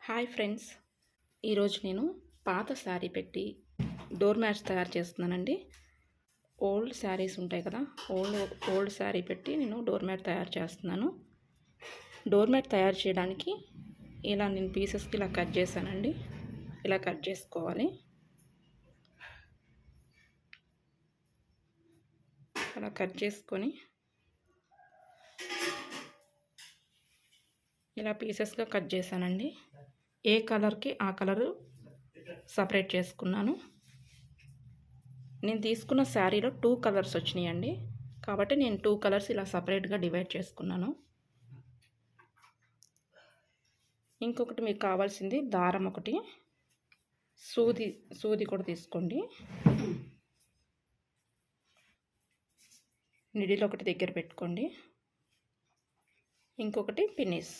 Hi friends, ఈరోజు నేను పాత శారీ పెట్టి డోర్ మ్యాట్స్ తయారు చేస్తున్నానండి. ఓల్డ్ శారీస్ ఉంటాయి కదా, ఓల్డ్ శారీ పెట్టి నేను డోర్ మ్యాట్ తయారు చేస్తున్నాను. డోర్ మ్యాట్ తయారు చేయడానికి ఇలా నేను పీసెస్కి ఇలా కట్ చేశానండి. ఇలా కట్ చేసుకోవాలి. అలా కట్ చేసుకొని ఇలా పీసెస్గా కట్ చేశానండి. ఏ కలర్కి ఆ కలరు సపరేట్ చేసుకున్నాను. నేను తీసుకున్న శారీలో 2 కలర్స్ వచ్చినాయండి, కాబట్టి నేను 2 కలర్స్ ఇలా సపరేట్గా డివైడ్ చేసుకున్నాను. ఇంకొకటి మీకు కావాల్సింది దారం ఒకటి, సూది కూడా తీసుకోండి. నిడిల్ ఒకటి దగ్గర పెట్టుకోండి. ఇంకొకటి పిన్నిస్.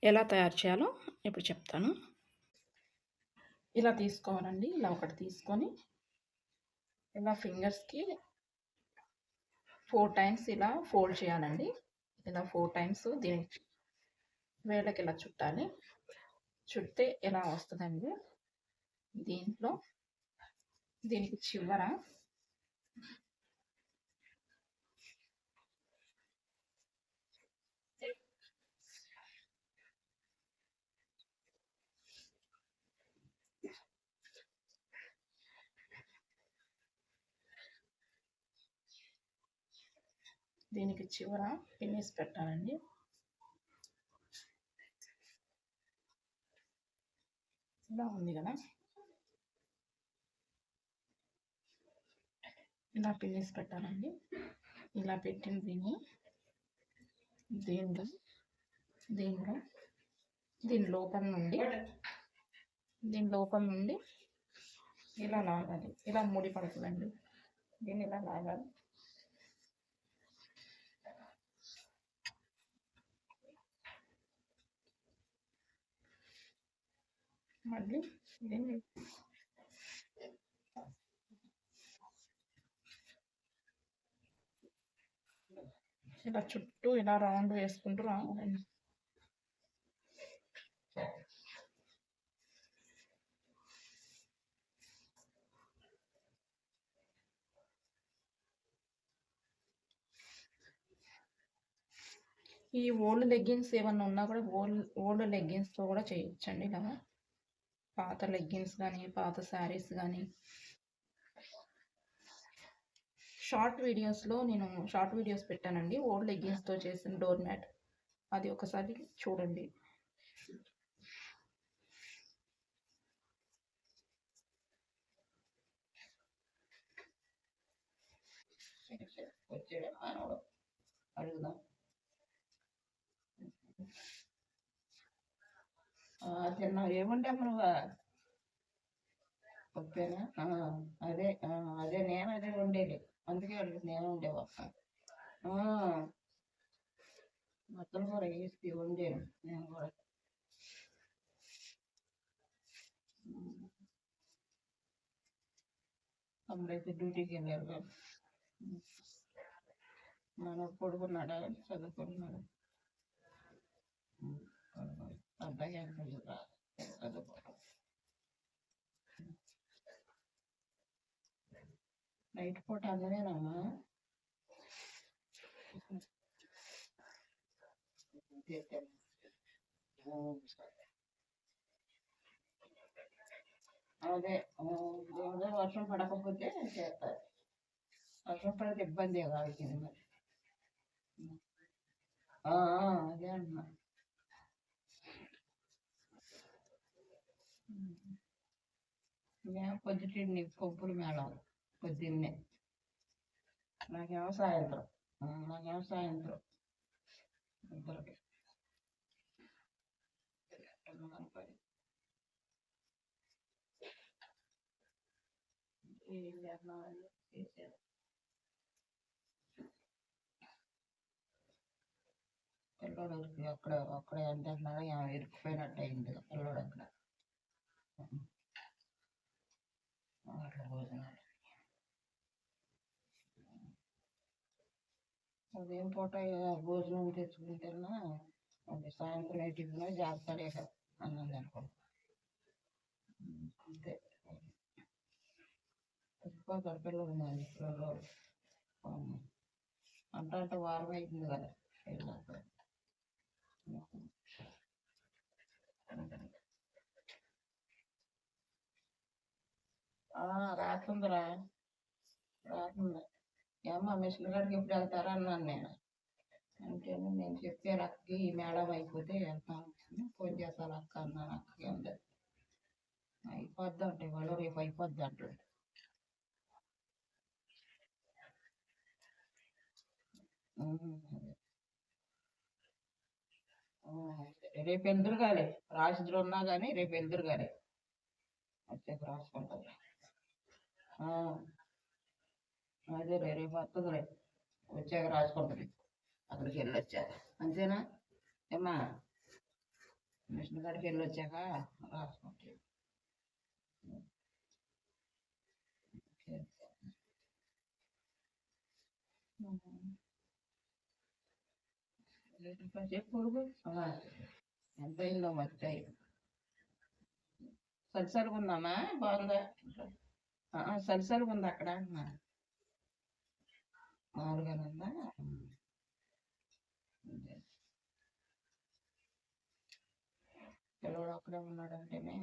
ఎలా తయారు చేయాలో ఇప్పుడు చెప్తాను. ఇలా తీసుకోవాలండి. ఇలా ఒకటి తీసుకొని ఇలా ఫింగర్స్కి 4 టైమ్స్ ఇలా ఫోల్డ్ చేయాలండి. ఇలా 4 టైమ్స్ దీనికి వేళ్ళకి ఇలా చుట్టాలి. చుడితే ఎలా వస్తుందండి, దీనికి చివర పిన్నిస్ పెట్టాలండి. ఇలా ఉంది కదా, ఇలా పిన్నిస్ పెట్టాలండి. ఇలా పెట్టిన దీని లోపల నుండి ఇలా లాగాలి. ఇలా ముడి పడుతుందండి, దీన్ని ఇలా లాగాలి. మళ్ళీ దీన్ని ఇలా చుట్టూ ఇలా రౌండ్ వేసుకుంటూ రావాలండి. ఈ ఓల్డ్ లెగ్గిన్స్ ఏమన్నా ఉన్నా కూడా ఓల్డ్ లెగ్గిన్స్తో కూడా చేయొచ్చండి. ఇలా పాత లెగ్గిన్స్ కానీ పాత శారీస్ కానీ. నేను షార్ట్ వీడియోస్ పెట్టానండి ఓల్డ్ లెగ్గిన్స్తో చేసిన డోర్ మ్యాట్. అది ఒకసారి చూడండి. అడుగుదాం. తిన్నా ఏముంటే నువ్వు ఓకేనా? అదే నేను అదే ఉండేది, అందుకే అడుగుతుంది. నేను ఉండేవా మొత్తం కూడా వేసి ఉండేను నేను కూడా. అప్పుడైతే డ్యూటీకి వెళ్ళారు. మన కొడుకున్నాడా, చదువుకుంటున్నాడు. అబ్బాయి చదువుకోవడం. నైట్ పూట అందరేనమ్మా. అదే వర్షం పడకపోతే చేస్తారు. వర్షం పడితే ఇబ్బంది కావాల్సింది మరి. అదే అంటున్నా. మేము పొద్దుటిని కొబ్బరి మేళం పొద్దున్నే, నాకేమో సాయంత్రం ఇద్దరికి. ఏం చేస్తున్నామని చేశారు. పిల్లోడు అక్కడే అంటున్నాడు, ఇరుక్కుపోయినట్టు అయింది పిల్లోడు అక్కడ. అట్లా భోజనాలు ఉదయం పూట భోజనం తెచ్చుకుంటున్నా. సాయంత్రం టిఫిన్ చేస్తాడే అన్నది అనుకో అంతే. చచ్చిపోతాడు పిల్లలు మరి పిల్లలు అంటే వారం అవుతుంది కదా వెళ్ళాక. రాకుందిరా రాకుండా ఏమో మిషన్ కాడికి ఎప్పుడు వెళ్తారా అన్నాను నేను. అంటే నేను చెప్పాను అక్కకి ఈ మేడం అయిపోతే వెళ్తాను ఫోన్ చేస్తాను అక్క అన్నాను. అక్కకి అంతే అయిపోద్ది అంటే వాళ్ళు రేపు అయిపోద్ది అంటాడు. రేపు వెళ్తురు కానీ రాసిద్రు ఉన్నా కానీ రేపు వెళ్తురు కానీ వచ్చాక రాసుకుంటారు. అదే రేపు వస్తుందిలే వచ్చాక రాసుకుంటుంది అక్కడికి వెళ్ళి వచ్చాక అంతేనా ఏమ్మా మిషన్ కాడికి వెళ్ళి వచ్చాక రాసుకుంటారు. చెప్పు ఎంత అయిందో మరి టైం సరిసరిగా ఉందామా బాగుందా సరిసరిగా ఉంది అక్కడ అంటున్నా మామూలుగానే ఉందా. పిల్లవాడు అక్కడే ఉన్నాడంటేనే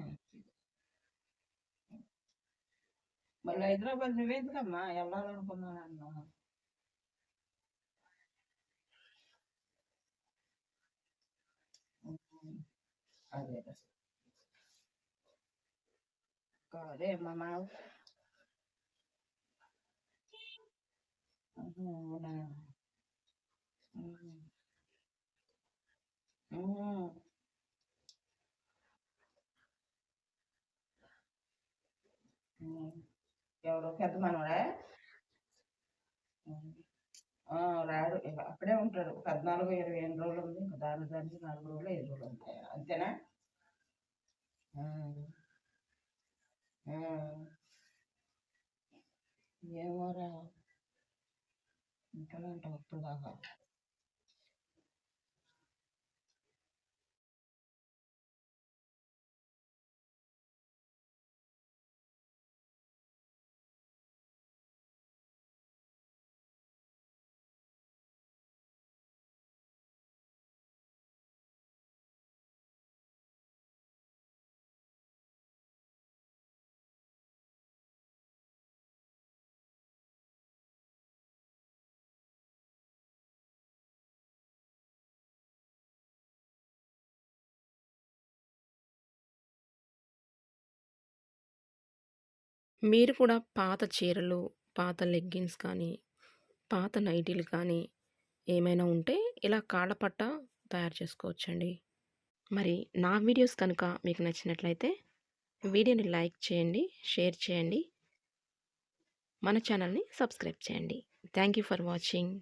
మళ్ళీ హైదరాబాద్ నువ్వేందుకమ్మా వెళ్ళాలనుకున్నాను అన్నా. అదే అదే మా మామ అవునా ఎవరో పెద్ద మనవాడా రాడు ఇక అక్కడే ఉంటాడు 14-28 రోజులు ఉంది ఇంకా దానికి 4 రోజులు 5 రోజులు ఉంటాయి అంతేనా. ఏమోరా ఇంట్లోనే ఉంటాం ఇప్పుడు దాకా. మీరు కూడా పాత చీరలు, పాత లెగ్గిన్స్ కానీ, పాత నైటీలు కానీ ఏమైనా ఉంటే ఇలా కాళ్ళపట్ట తయారు చేసుకోవచ్చండి. మరి నా వీడియోస్ కనుక మీకు నచ్చినట్లయితే వీడియోని లైక్ చేయండి, షేర్ చేయండి, మన ఛానల్ని సబ్స్క్రైబ్ చేయండి. Thank you for watching.